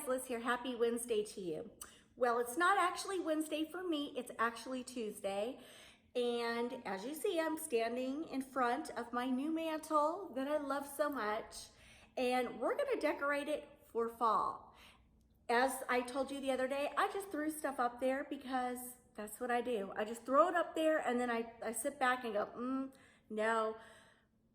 Liz here. Happy Wednesday to you. Well, it's not actually Wednesday for me. It's actually Tuesday. And as you see, I'm standing in front of my new mantle that I love so much. And we're going to decorate it for fall. As I told you the other day, I just threw stuff up there because that's what I do. I just throw it up there and then I sit back and go, no,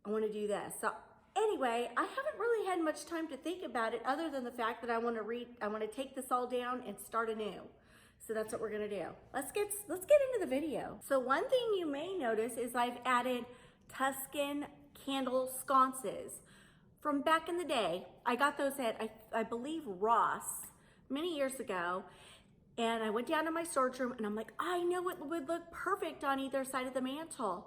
I want to do this. So anyway, I haven't really had much time to think about it other than the fact that I want to take this all down and start anew. So that's what we're gonna do. Let's get into the video. So one thing you may notice is I've added Tuscan candle sconces. From back in the day, I got those at, I believe, Ross many years ago. And I went down to my storage room and I'm like, I know it would look perfect on either side of the mantle.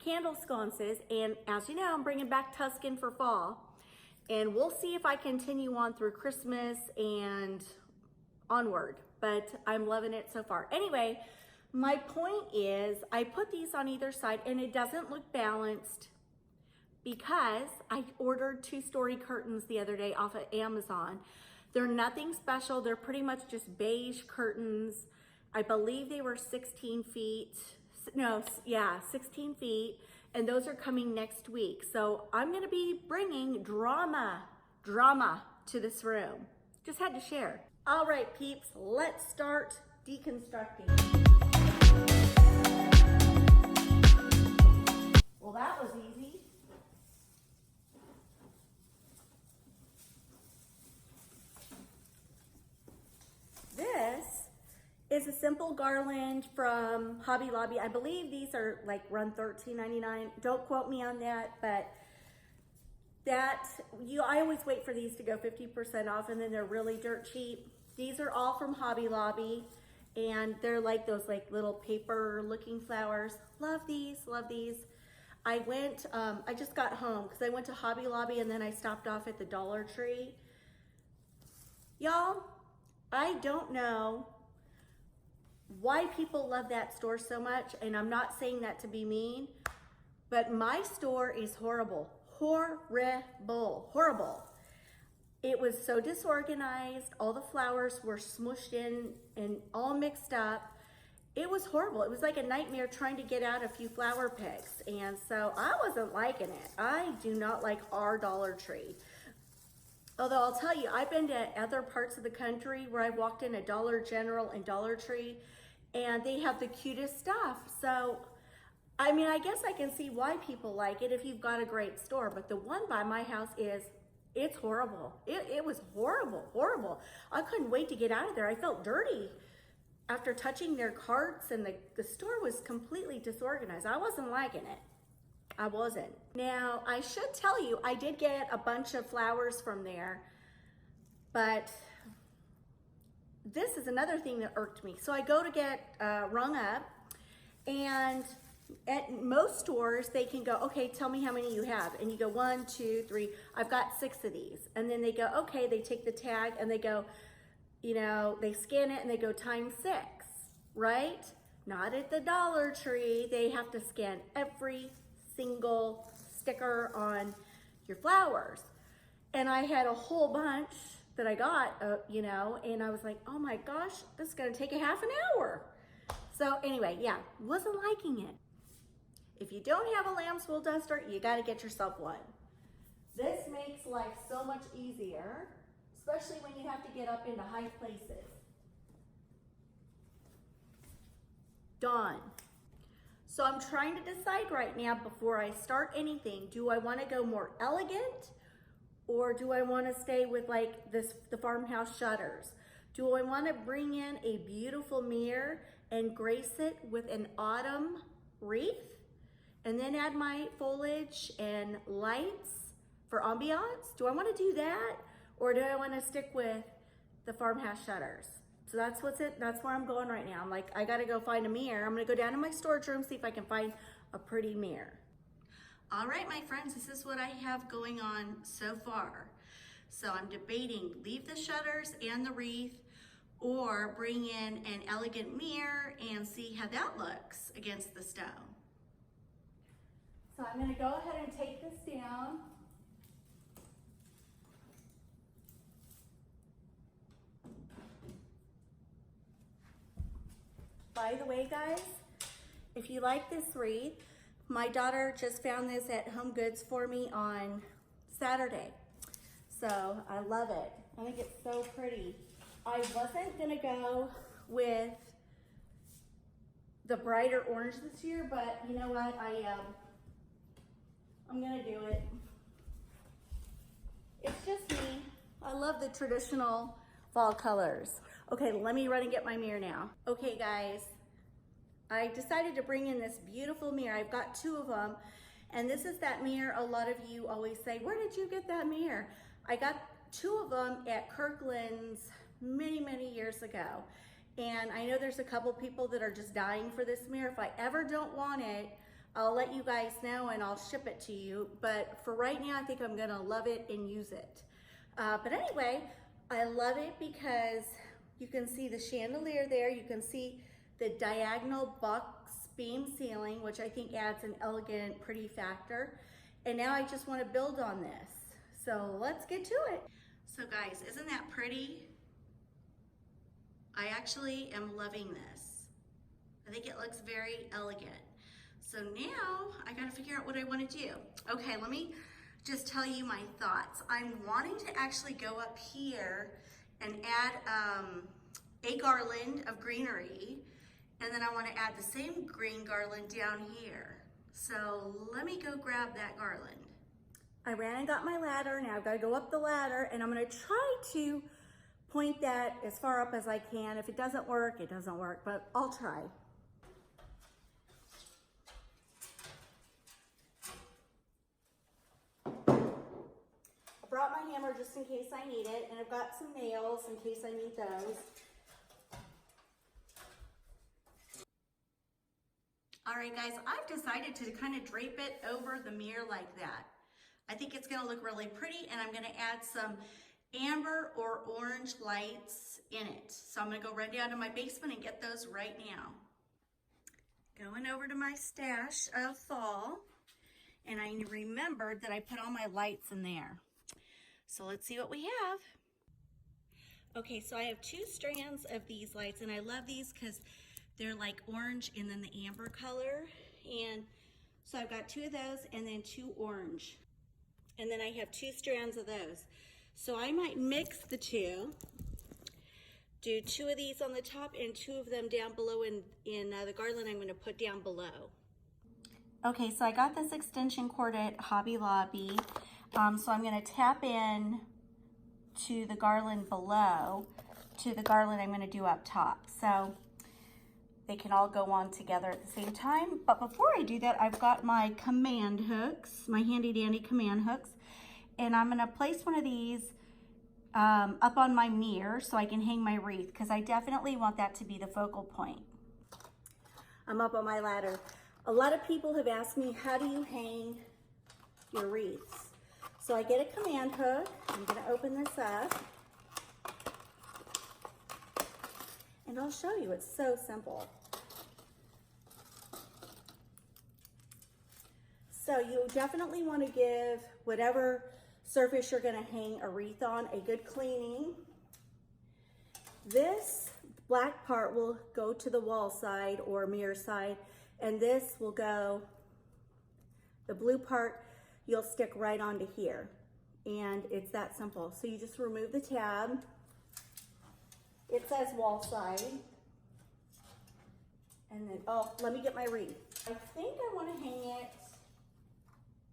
Candle sconces, and as you know, I'm bringing back Tuscan for fall, and we'll see if I continue on through Christmas and onward, but I'm loving it so far. Anyway, my point is I put these on either side and it doesn't look balanced because I ordered 2-story curtains the other day off of Amazon. They're nothing special. They're pretty much just beige curtains. I believe they were 16 feet. No, yeah, 16 feet, and those are coming next week. So I'm gonna be bringing drama to this room. Just had to share. All right, peeps, let's start deconstructing. Well, that was easy. This is a simple garland from Hobby Lobby. I believe these are like run $13.99. Don't quote me on that, but I always wait for these to go 50% off, and then they're really dirt cheap. These are all from Hobby Lobby, and they're like those like little paper looking flowers. Love these, love these. I just got home because I went to Hobby Lobby and then I stopped off at the Dollar Tree. Y'all, I don't know why people love that store so much, and I'm not saying that to be mean, but my store is horrible. Horrible. It was so disorganized. All the flowers were smushed in and all mixed up. It was horrible. It was like a nightmare trying to get out a few flower picks, and so I wasn't liking it. I do not like our Dollar Tree. Although I'll tell you, I've been to other parts of the country where I've walked in a Dollar General and Dollar Tree, and they have the cutest stuff. So, I mean, I guess I can see why people like it if you've got a great store, but the one by my house it's horrible. It was horrible. I couldn't wait to get out of there. I felt dirty after touching their carts, and the store was completely disorganized. I wasn't liking it. I wasn't. Now, I should tell you, I did get a bunch of flowers from there, but this is another thing that irked me. So I go to get rung up, and at most stores, they can go, okay, tell me how many you have. And you go 1, 2, 3, I've got 6 of these. And then they go, okay, they take the tag and they go, you know, they scan it and they go ×6, right? Not at the Dollar Tree. They have to scan every single sticker on your flowers. And I had a whole bunch that I got, you know, and I was like, oh my gosh, this is gonna take a half an hour. So anyway, yeah, wasn't liking it. If you don't have a lamb's wool duster, you gotta get yourself one. This makes life so much easier, especially when you have to get up into high places. Done. So I'm trying to decide right now before I start anything, do I want to go more elegant or do I want to stay with like the farmhouse shutters? Do I want to bring in a beautiful mirror and grace it with an autumn wreath and then add my foliage and lights for ambiance? Do I want to do that or do I want to stick with the farmhouse shutters? So that's where I'm going right now. I'm like, I gotta go find a mirror. I'm gonna go down to my storage room, see if I can find a pretty mirror. All right, my friends, this is what I have going on so far. So I'm debating leave the shutters and the wreath or bring in an elegant mirror and see how that looks against the stone. So I'm gonna go ahead and take this down. By the way, guys, if you like this wreath, my daughter just found this at Home Goods for me on Saturday. So I love it. I think it's so pretty. I wasn't gonna go with the brighter orange this year, but you know what? I'm gonna do it. It's just me. I love the traditional fall colors. Okay, let me run and get my mirror now. Okay, guys, I decided to bring in this beautiful mirror. I've got two of them, and this is that mirror a lot of you always say, where did you get that mirror? I got two of them at Kirkland's many, many years ago. And I know there's a couple people that are just dying for this mirror. If I ever don't want it, I'll let you guys know and I'll ship it to you. But for right now, I think I'm gonna love it and use it. But anyway, I love it because you can see the chandelier there. You can see the diagonal box beam ceiling, which I think adds an elegant, pretty factor. And now I just want to build on this. So let's get to it. So guys, isn't that pretty? I actually am loving this. I think it looks very elegant. So now I got to figure out what I want to do. Okay, let me just tell you my thoughts. I'm wanting to actually go up here and add a garland of greenery, and then I want to add the same green garland down here. So let me go grab that garland. I ran and got my ladder. Now I've got to go up the ladder, and I'm going to try to point that as far up as I can. If it doesn't work, it doesn't work, but I'll try. I brought my hammer just in case I need it, and I've got some nails in case I need those. All right, guys, I've decided to kind of drape it over the mirror like that. I think it's gonna look really pretty, and I'm gonna add some amber or orange lights in it. So I'm gonna go run down to my basement and get those right now. Going over to my stash of fall, and I remembered that I put all my lights in there. So let's see what we have. Okay, so I have 2 strands of these lights, and I love these because they're like orange and then the amber color. And so I've got 2 of those and then 2 orange. And then I have 2 strands of those. So I might mix the 2, do 2 of these on the top and 2 of them down below in the garland I'm gonna put down below. Okay, so I got this extension cord at Hobby Lobby. So I'm gonna tap in to the garland below to the garland I'm gonna do up top. So they can all go on together at the same time. But before I do that, I've got my command hooks, my handy dandy command hooks. And I'm gonna place one of these up on my mirror so I can hang my wreath, because I definitely want that to be the focal point. I'm up on my ladder. A lot of people have asked me, how do you hang your wreaths? So I get a command hook. I'm gonna open this up. And I'll show you, it's so simple. So you definitely want to give whatever surface you're going to hang a wreath on a good cleaning. This black part will go to the wall side or mirror side, and this will go, the blue part you'll stick right onto here. And it's that simple. So you just remove the tab. It says wall side. And then, oh, let me get my wreath. I think I want to hang it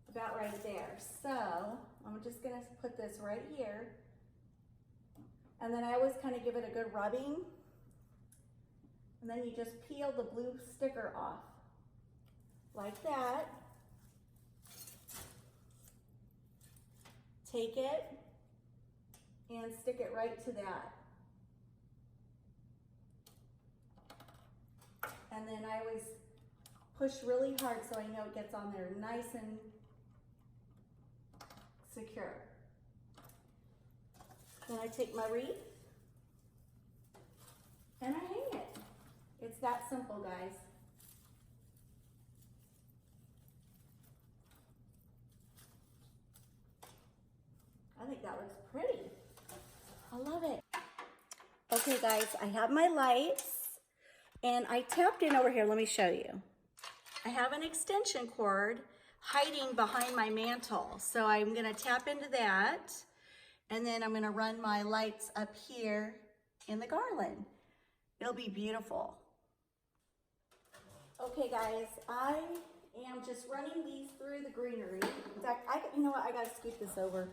about right there. So I'm just gonna put this right here. And then I always kind of give it a good rubbing. And then you just peel the blue sticker off. Like that. Take it and stick it right to that. And then I always push really hard so I know it gets on there nice and secure. Then I take my wreath and I hang it. It's that simple, guys. I think that looks pretty. I love it. Okay, guys, I have my lights and I tapped in over here. Let me show you. I have an extension cord hiding behind my mantle. So I'm gonna tap into that and then I'm gonna run my lights up here in the garland. It'll be beautiful. Okay, guys, I am just running these through the greenery. In fact, you know what? I gotta scoot this over.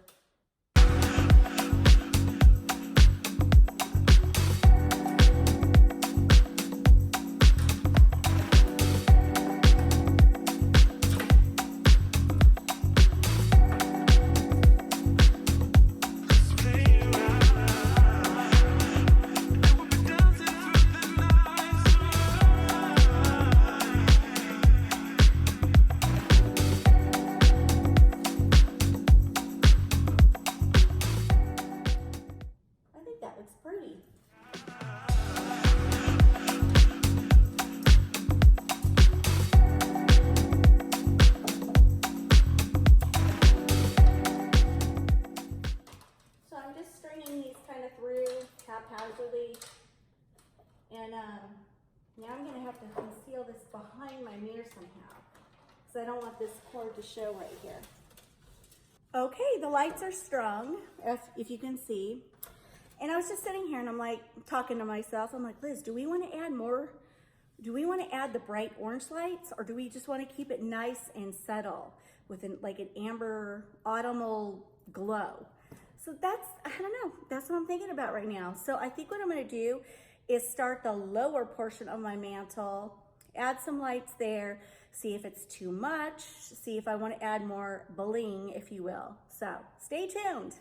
haphazardly. And now I'm going to have to conceal this behind my mirror somehow, because I don't want this cord to show right here. Okay, the lights are strung, if you can see. And I was just sitting here and I'm like talking to myself. I'm like, Liz, do we want to add more? Do we want to add the bright orange lights, or do we just want to keep it nice and subtle with like an amber autumnal glow? So that's, I don't know, that's what I'm thinking about right now. So I think what I'm going to do is start the lower portion of my mantle, add some lights there, see if it's too much, see if I want to add more bling, if you will. So stay tuned.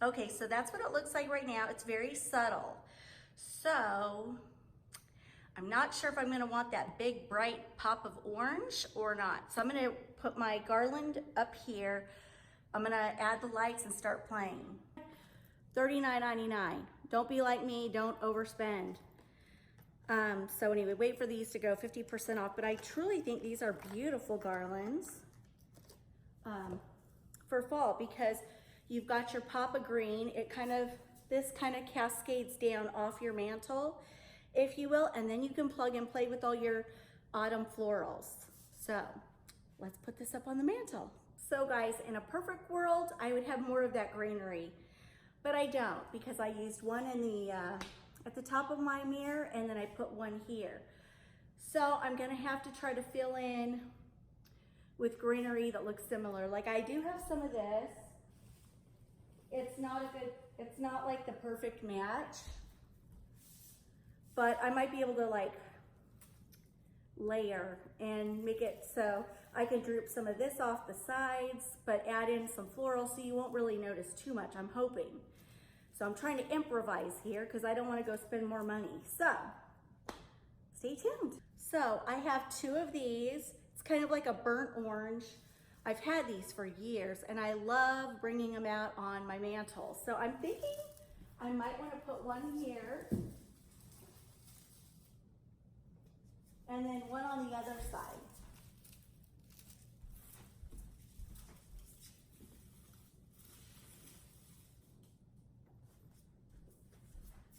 Okay, so that's what it looks like right now. It's very subtle. So I'm not sure if I'm gonna want that big bright pop of orange or not. So I'm gonna put my garland up here. I'm gonna add the lights and start playing. $39.99. Don't be like me, don't overspend. So anyway, wait for these to go 50% off, but I truly think these are beautiful garlands for fall, because you've got your pop of green. This kind of cascades down off your mantle, if you will, and then you can plug and play with all your autumn florals. So let's put this up on the mantle. So guys, in a perfect world, I would have more of that greenery, but I don't, because I used one in the at the top of my mirror, and then I put one here. So I'm gonna have to try to fill in with greenery that looks similar. Like I do have some of this. It's not like the perfect match, but I might be able to like layer and make it so I can droop some of this off the sides, but add in some floral so you won't really notice too much, I'm hoping. So I'm trying to improvise here because I don't want to go spend more money. So stay tuned. So I have two of these. It's kind of like a burnt orange. I've had these for years and I love bringing them out on my mantle. So I'm thinking I might want to put one here and then one on the other side.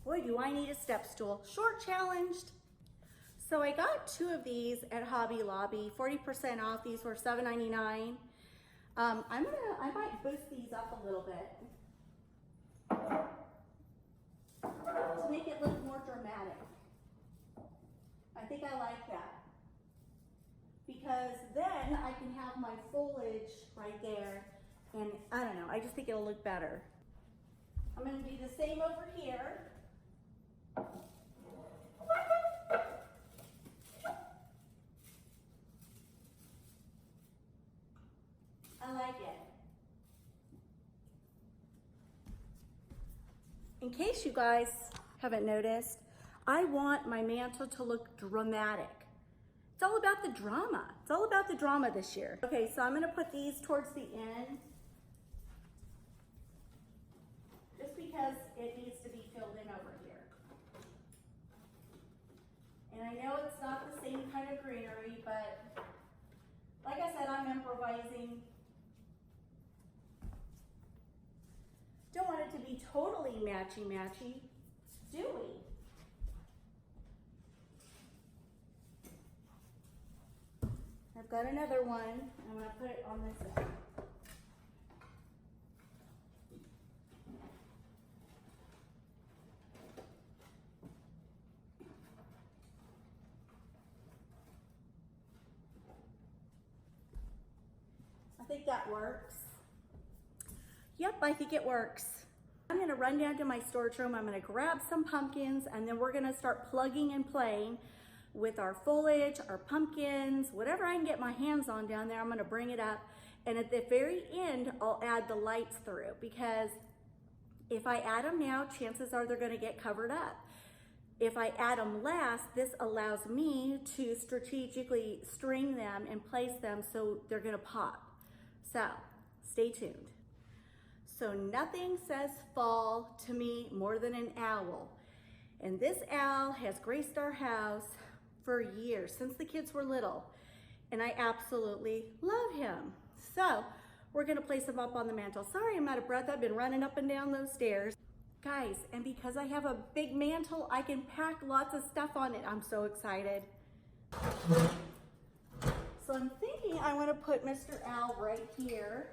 Boy, do I need a step stool. Short challenged. So I got two of these at Hobby Lobby, 40% off. These were $7.99. I might boost these up a little bit to make it look more dramatic. I think I like that, because then I can have my foliage right there, and I don't know, I just think it'll look better. I'm going to do the same over here. I like it. In case you guys haven't noticed, I want my mantle to look dramatic. It's all about the drama. It's all about the drama this year. Okay, so I'm going to put these towards the end, just because it needs to be filled in over here. And I know it's not the same kind of greenery, but like I said, I'm improvising. Don't want it to be totally matchy-matchy, do we? I've got another one. I'm going to put it on this side. I think that works. Yep, I think it works. I'm going to run down to my storage room. I'm going to grab some pumpkins, and then we're going to start plugging and playing with our foliage, our pumpkins, whatever I can get my hands on down there. I'm going to bring it up, and at the very end I'll add the lights through, because if I add them now, chances are they're going to get covered up. If I add them last, this allows me to strategically string them and place them so they're going to pop. So stay tuned. So nothing says fall to me more than an owl. And this owl has graced our house for years, since the kids were little. And I absolutely love him. So we're gonna place him up on the mantle. Sorry, I'm out of breath. I've been running up and down those stairs. Guys, and because I have a big mantle, I can pack lots of stuff on it. I'm so excited. So I'm thinking I wanna put Mr. Owl right here.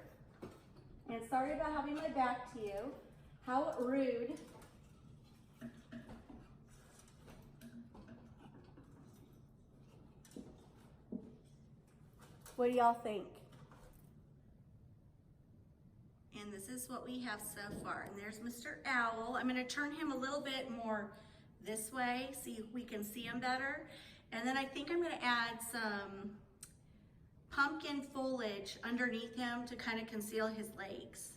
And sorry about having my back to you. How rude. What do y'all think? And this is what we have so far. And there's Mr. Owl. I'm gonna turn him a little bit more this way so we can see him better. And then I think I'm gonna add some pumpkin foliage underneath him to kind of conceal his legs.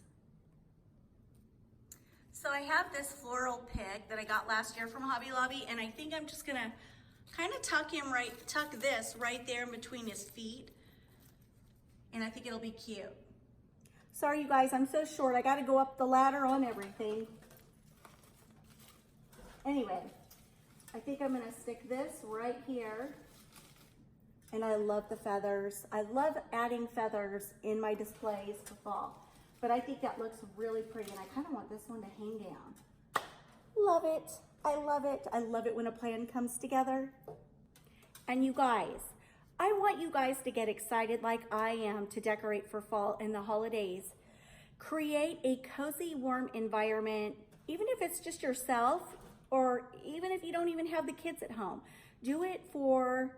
So I have this floral pick that I got last year from Hobby Lobby, and I think I'm just gonna kind of tuck this right there in between his feet, and I think it'll be cute. Sorry you guys, I'm so short. I gotta go up the ladder on everything. Anyway, I think I'm gonna stick this right here. And I love the feathers. I love adding feathers in my displays for fall. But I think that looks really pretty, and I kind of want this one to hang down. Love it. I love it. I love it when a plan comes together. And you guys, I want you guys to get excited like I am to decorate for fall and the holidays. Create a cozy, warm environment, even if it's just yourself, or even if you don't even have the kids at home. Do it for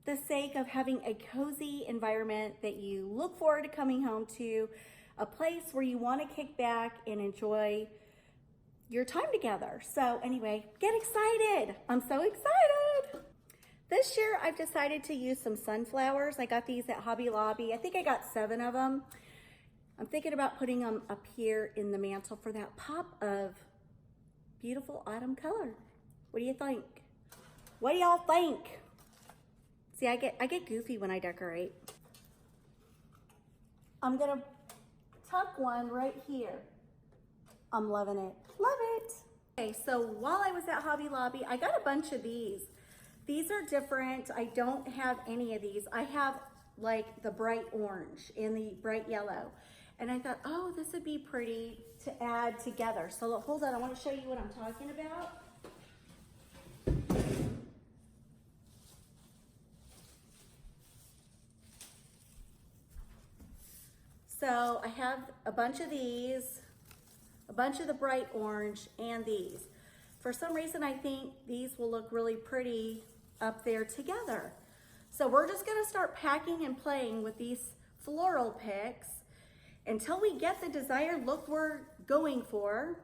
the sake of having a cozy environment that you look forward to coming home to, a place where you want to kick back and enjoy your time together. So anyway, get excited. I'm so excited. This year I've decided to use some sunflowers. I got these at Hobby Lobby. I think I got 7 of them. I'm thinking about putting them up here in the mantle for that pop of beautiful autumn color. What do you think? What do y'all think? See, I get goofy when I decorate. I'm gonna tuck one right here. I'm loving it. Love it. Okay, so while I was at Hobby Lobby, I got a bunch of these. These are different. I don't have any of these. I have like the bright orange and the bright yellow. And I thought, oh, this would be pretty to add together. So hold on, I want to show you what I'm talking about. So I have a bunch of these, a bunch of the bright orange, and these. For some reason, I think these will look really pretty up there together. So we're just gonna start packing and playing with these floral picks until we get the desired look we're going for.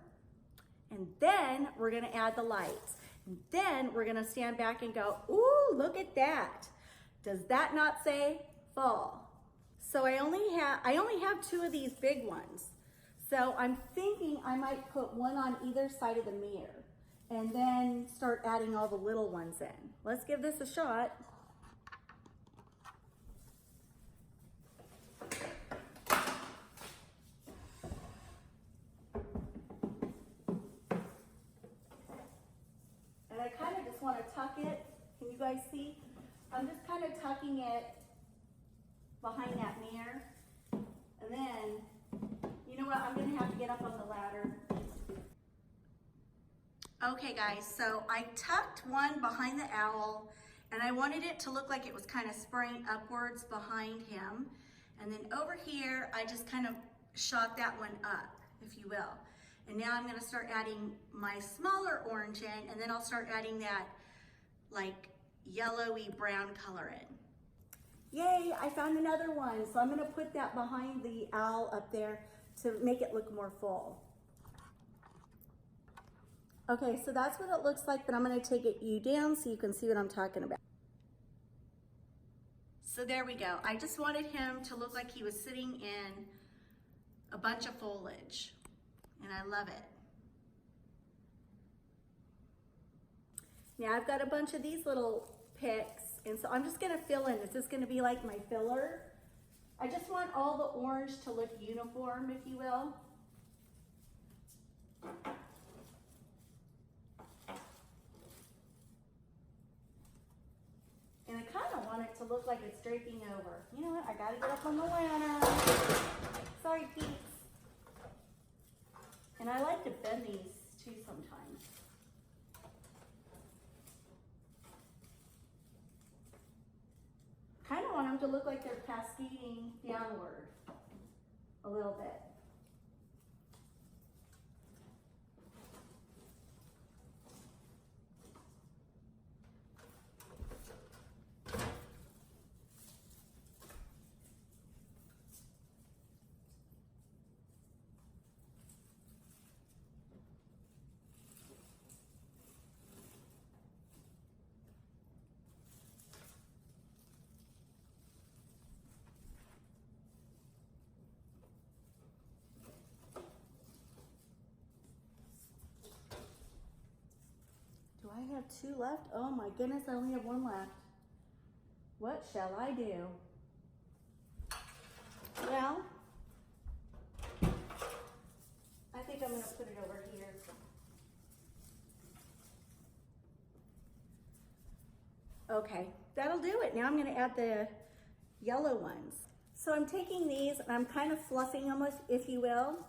And then we're gonna add the lights. And then we're gonna stand back and go, ooh, look at that. Does that not say fall? So I only have 2 of these big ones. So I'm thinking I might put one on either side of the mirror and then start adding all the little ones in. Let's give this a shot. And I kind of just want to tuck it. Can you guys see? I'm just kind of tucking it behind that mirror. And then, you know what? I'm going to have to get up on the ladder. Okay guys, so I tucked one behind the owl and I wanted it to look like it was kind of spraying upwards behind him. And then over here, I just kind of shot that one up, if you will. And now I'm gonna start adding my smaller orange in, and then I'll start adding that like yellowy brown color in. Yay, I found another one. So I'm gonna put that behind the owl up there to make it look more full. Okay, so that's what it looks like, but I'm gonna take you down so you can see what I'm talking about. So there we go. I just wanted him to look like he was sitting in a bunch of foliage, and I love it. Now I've got a bunch of these little picks, and so I'm just gonna fill in. This is gonna be like my filler. I just want all the orange to look uniform, if you will. And I kind of want it to look like it's draping over. You know what? I gotta get up on the ladder. Sorry, Pete. And I like to bend these too sometimes. Kind of want them to look like they're cascading downward a little bit. Do I have 2 left? Oh my goodness, I only have 1 left. What shall I do? Well, I think I'm gonna put it over here. Okay, that'll do it. Now I'm gonna add the yellow ones. So I'm taking these and I'm kind of fluffing them, if you will,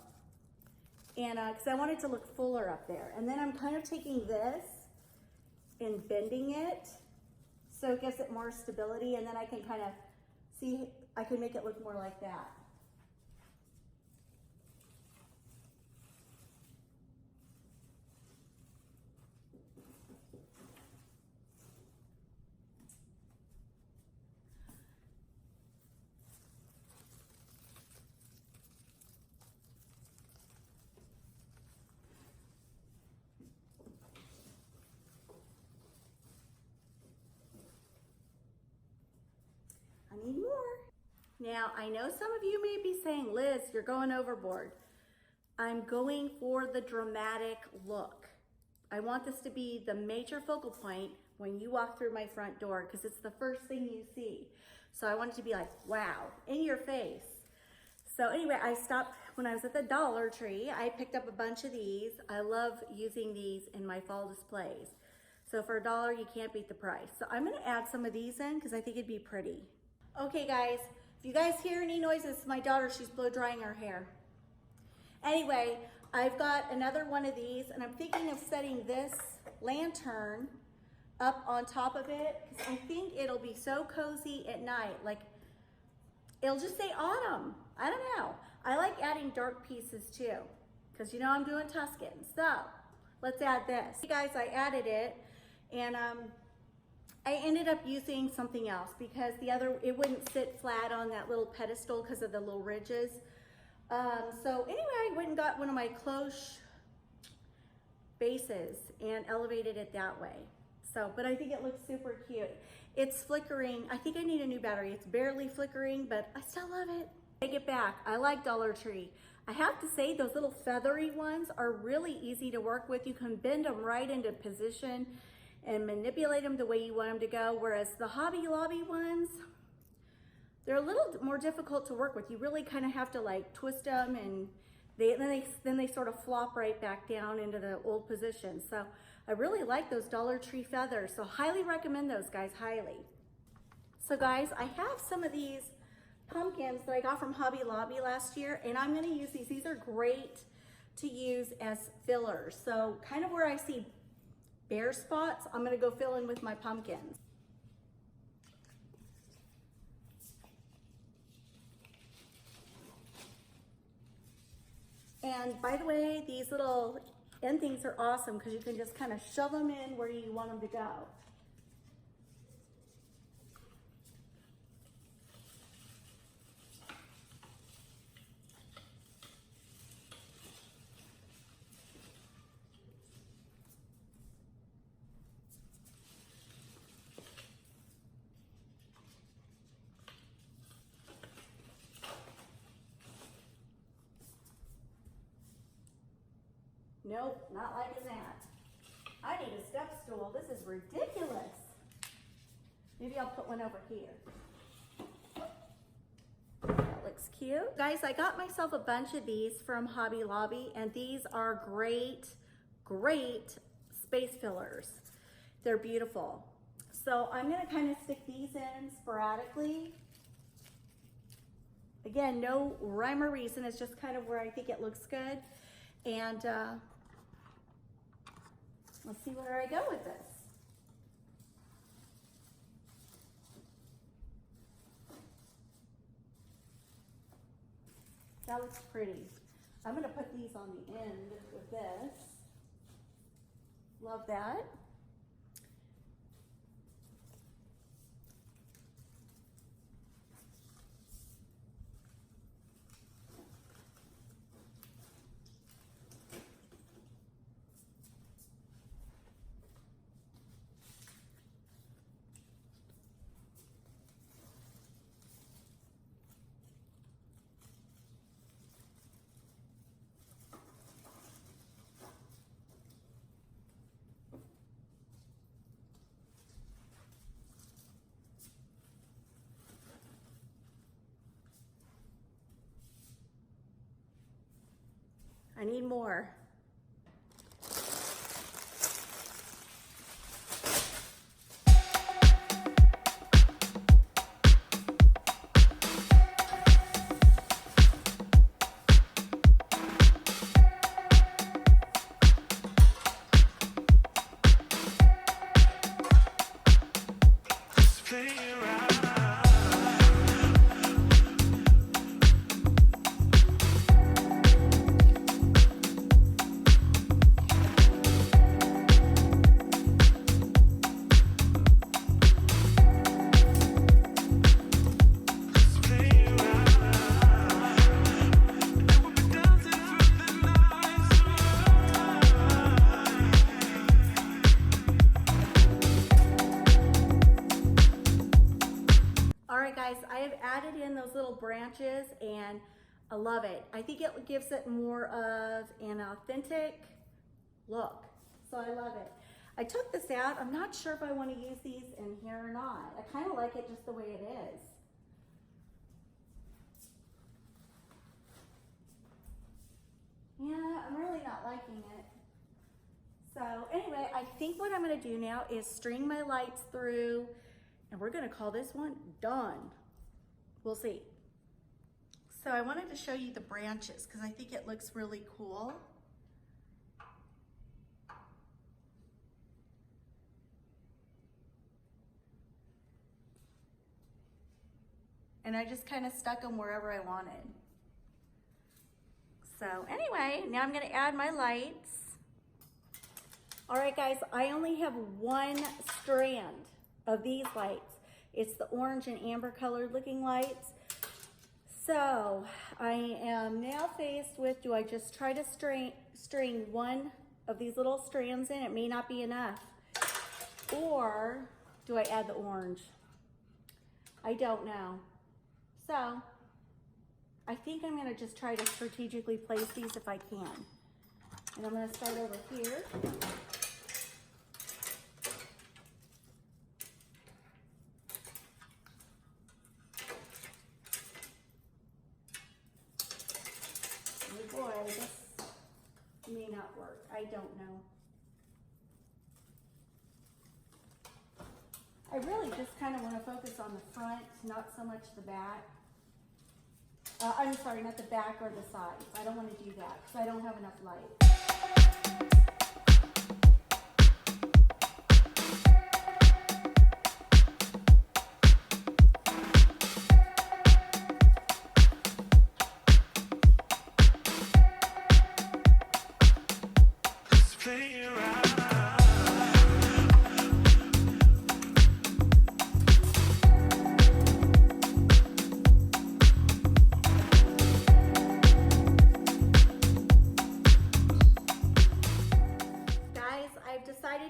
and because I want it to look fuller up there. And then I'm kind of taking this and bending it so it gives it more stability, and then I can kind of see, I can make it look more like that. I need more. Now, I know some of you may be saying, Liz, you're going overboard. I'm going for the dramatic look. I want this to be the major focal point when you walk through my front door, because it's the first thing you see. So I want it to be like, wow, in your face. So anyway, I stopped when I was at the Dollar Tree. I picked up a bunch of these. I love using these in my fall displays. So for $1, you can't beat the price. So I'm gonna add some of these in because I think it'd be pretty. Okay guys, if you guys hear any noises, my daughter, she's blow drying her hair. Anyway, I've got another one of these, and I'm thinking of setting this lantern up on top of it because I think it'll be so cozy at night. Like, it'll just say autumn. I don't know. in dark pieces too, because you know I'm doing Tuscan. So let's add this. Hey guys, I added it, and I ended up using something else because it wouldn't sit flat on that little pedestal because of the little ridges. So anyway, I went and got one of my cloche bases and elevated it that way. So, but I think it looks super cute. It's flickering. I think I need a new battery. It's barely flickering, but I still love it. Take it back. I like Dollar Tree. I have to say those little feathery ones are really easy to work with. You can bend them right into position and manipulate them the way you want them to go. Whereas the Hobby Lobby ones, they're a little more difficult to work with. You really kind of have to like twist them, and then they sort of flop right back down into the old position. So I really like those Dollar Tree feathers. So highly recommend those guys, highly. So guys, I have some of these pumpkins that I got from Hobby Lobby last year, and I'm gonna use these. These are great to use as fillers. So kind of where I see bare spots, I'm gonna go fill in with my pumpkins. And by the way, these little end things are awesome because you can just kind of shove them in where you want them to go. Nope, not liking that. I need a step stool. This is ridiculous. Maybe I'll put one over here. That looks cute. Guys, I got myself a bunch of these from Hobby Lobby, and these are great, great space fillers. They're beautiful. So I'm gonna kind of stick these in sporadically. Again, no rhyme or reason. It's just kind of where I think it looks good. And let's see where I go with this. That looks pretty. I'm gonna put these on the end with this. Love that. I need more. Guys, I have added in those little branches and I love it. I think it gives it more of an authentic look. So I love it. I took this out. I'm not sure if I want to use these in here or not. I kind of like it just the way it is. Yeah, I'm really not liking it. So anyway, I think what I'm going to do now is string my lights through, and we're going to call this one done. We'll see. So I wanted to show you the branches because I think it looks really cool. And I just kind of stuck them wherever I wanted. So anyway, now I'm gonna add my lights. All right guys, I only have one strand of these lights. It's the orange and amber colored looking lights. So I am now faced with, do I just try to string one of these little strands in? It may not be enough. Or do I add the orange? I don't know. So I think I'm gonna just try to strategically place these if I can. And I'm gonna start over here. Oh boy, this may not work. I don't know. I really just kind of want to focus on the front, not so much the back. I'm sorry, not the back or the sides. I don't want to do that because I don't have enough light.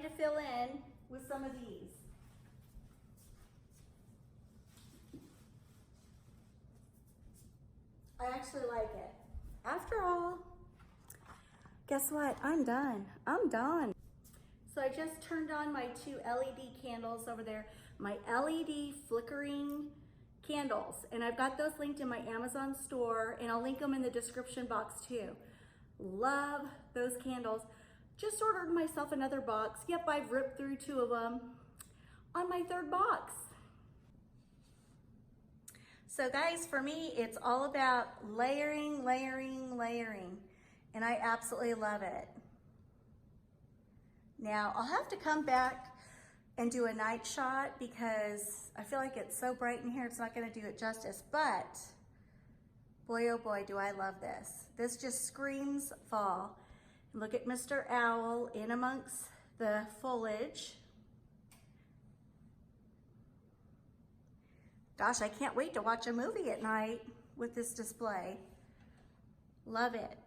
To fill in with some of these. I actually like it. After all, guess what? I'm done. I'm done. So I just turned on my 2 LED candles over there, my LED flickering candles, and I've got those linked in my Amazon store, and I'll link them in the description box too. Love those candles. Just ordered myself another box. Yep, I've ripped through 2 of them on my 3rd box. So guys, for me, it's all about layering, layering, layering, and I absolutely love it. Now, I'll have to come back and do a night shot because I feel like it's so bright in here, it's not gonna do it justice, but boy, oh boy, do I love this. This just screams fall. Look at Mr. Owl in amongst the foliage. Gosh, I can't wait to watch a movie at night with this display. Love it.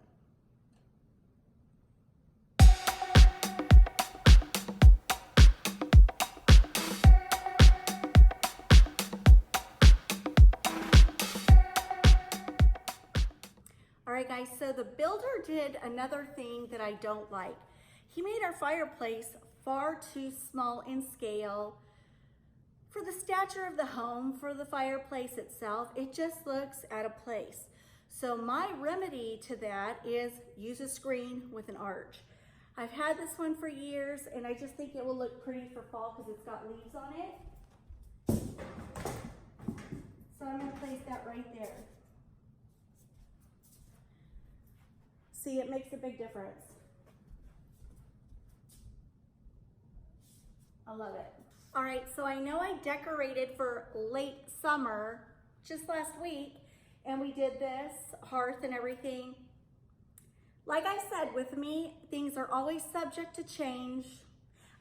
All right guys, so the builder did another thing that I don't like. He made our fireplace far too small in scale for the stature of the home, for the fireplace itself. It just looks out of place. So my remedy to that is use a screen with an arch. I've had this one for years and I just think it will look pretty for fall because it's got leaves on it. So I'm gonna place that right there. See, it makes a big difference. I love it. All right, so I know I decorated for late summer just last week, and we did this hearth and everything. Like I said, with me, things are always subject to change.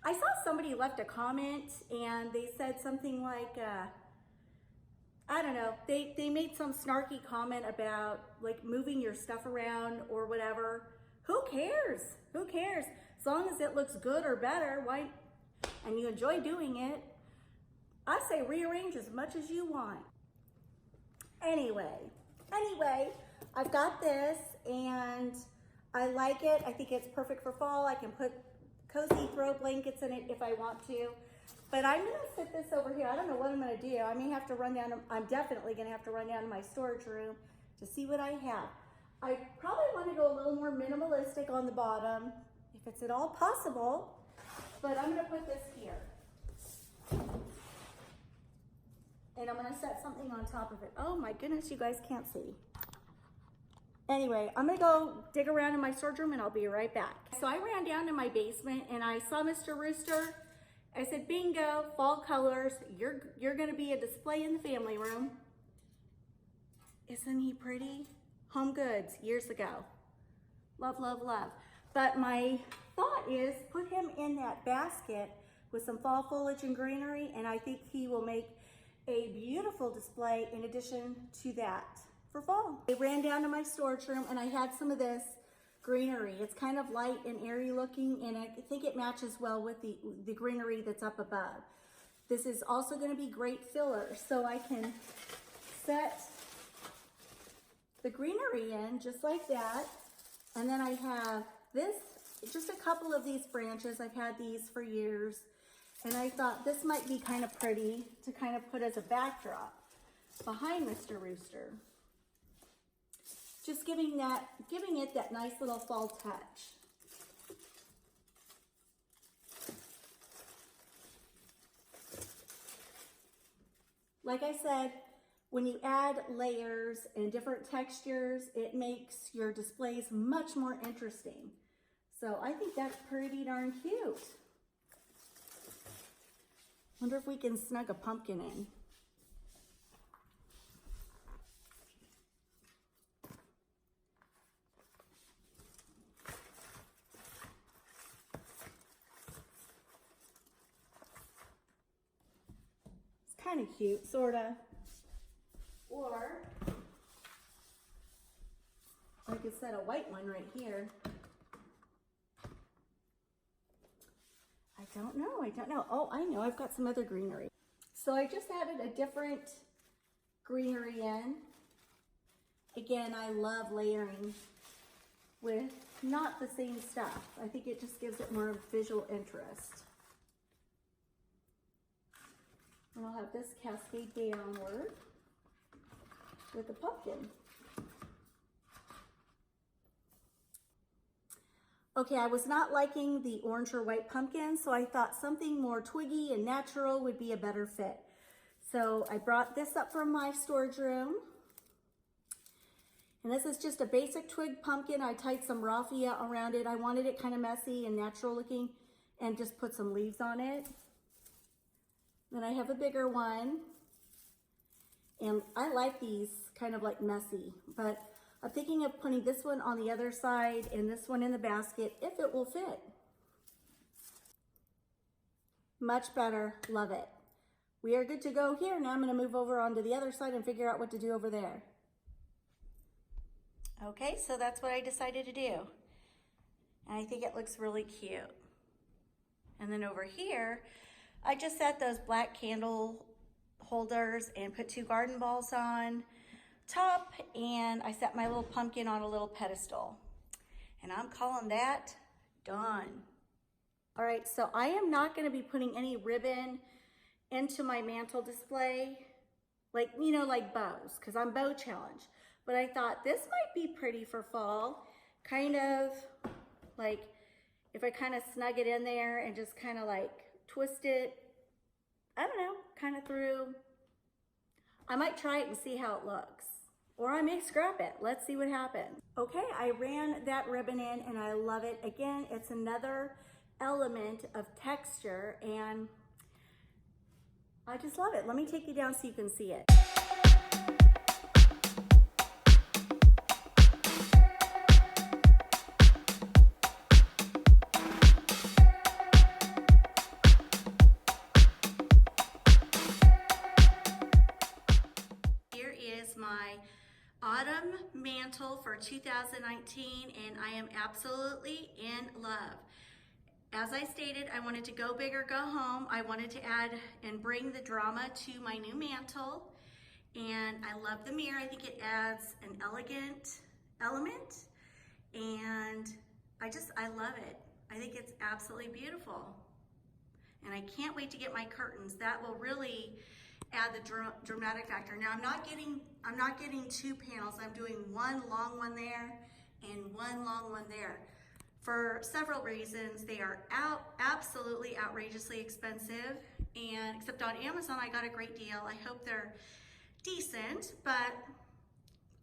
I saw somebody left a comment and they said something like, I don't know, they made some snarky comment about like moving your stuff around or whatever. Who cares? Who cares? As long as it looks good or better, why, and you enjoy doing it, I say rearrange as much as you want. Anyway, I've got this and I like it. I think it's perfect for fall. I can put cozy throw blankets in it if I want to. But I'm gonna sit this over here. I don't know what I'm gonna do. I may have to run down, I'm definitely gonna have to run down to my storage room to see what I have. I probably wanna go a little more minimalistic on the bottom, if it's at all possible, but I'm gonna put this here. And I'm gonna set something on top of it. Oh my goodness, you guys can't see. Anyway, I'm gonna go dig around in my storage room and I'll be right back. So I ran down to my basement and I saw Mr. Rooster. I said, bingo, fall colors. You're gonna be a display in the family room. Isn't he pretty? Home Goods, years ago. Love, love, love. But my thought is put him in that basket with some fall foliage and greenery, and I think he will make a beautiful display in addition to that for fall. I ran down to my storage room and I had some of this greenery. It's kind of light and airy looking, and I think it matches well with the greenery that's up above. This is also going to be great filler, so I can set the greenery in just like that. And then I have this, just a couple of these branches. I've had these for years, and I thought this might be kind of pretty to kind of put as a backdrop behind Mr. Rooster. Just giving it that nice little fall touch. Like I said, when you add layers and different textures, it makes your displays much more interesting. So I think that's pretty darn cute. Wonder if we can snug a pumpkin in. It's kind of cute, sorta. Or I could set a white one right here. I don't know. Oh, I know, I've got some other greenery. So I just added a different greenery in. Again, I love layering with not the same stuff. I think it just gives it more visual interest. And I'll have this cascade downward with the pumpkin. Okay, I was not liking the orange or white pumpkin, so I thought something more twiggy and natural would be a better fit. So I brought this up from my storage room. And this is just a basic twig pumpkin. I tied some raffia around it. I wanted it kind of messy and natural looking, and just put some leaves on it. Then I have a bigger one. And I like these kind of like messy, but I'm thinking of putting this one on the other side and this one in the basket if it will fit. Much better, love it. We are good to go here. Now I'm going to move over onto the other side and figure out what to do over there. Okay, so that's what I decided to do. And I think it looks really cute. And then over here, I just set those black candle holders and put 2 garden balls on top, and I set my little pumpkin on a little pedestal. And I'm calling that done. All right, so I am not going to be putting any ribbon into my mantle display, like, you know, like bows, because I'm bow challenged. But I thought this might be pretty for fall, kind of like if I kind of snug it in there and just kind of like twist it, I don't know, kind of through. I might try it and see how it looks. Or I may scrap it. Let's see what happens. Okay, I ran that ribbon in and I love it. Again, it's another element of texture and I just love it. Let me take you down so you can see it. My autumn mantle for 2019, and I am absolutely in love. As I stated, I wanted to go big or go home. I wanted to add and bring the drama to my new mantle, and I love the mirror. I think it adds an elegant element, and I love it. I think it's absolutely beautiful, and I can't wait to get my curtains. That will really add the dramatic factor. Now I'm not getting 2 panels. I'm doing 1 long one there and 1 long one there. For several reasons, they are absolutely outrageously expensive, and except on Amazon I got a great deal. I hope they're decent, but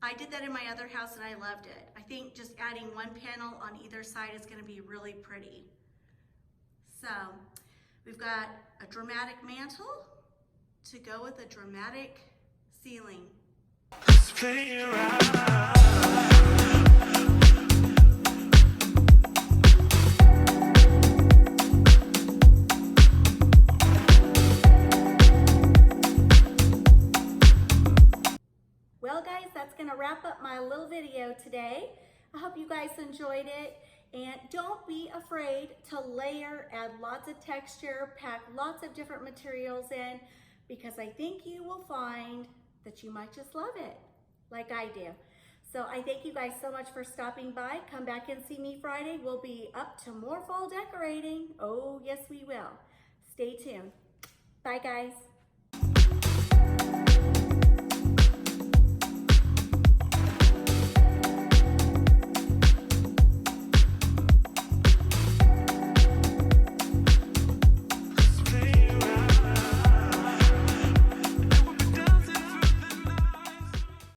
I did that in my other house and I loved it. I think just adding 1 panel on either side is going to be really pretty. So we've got a dramatic mantle to go with a dramatic ceiling. today. I hope you guys enjoyed it. And don't be afraid to layer, add lots of texture, pack lots of different materials in, because I think you will find that you might just love it, like I do. So I thank you guys so much for stopping by. Come back and see me Friday. We'll be up to more fall decorating. Oh, yes, we will. Stay tuned. Bye, guys.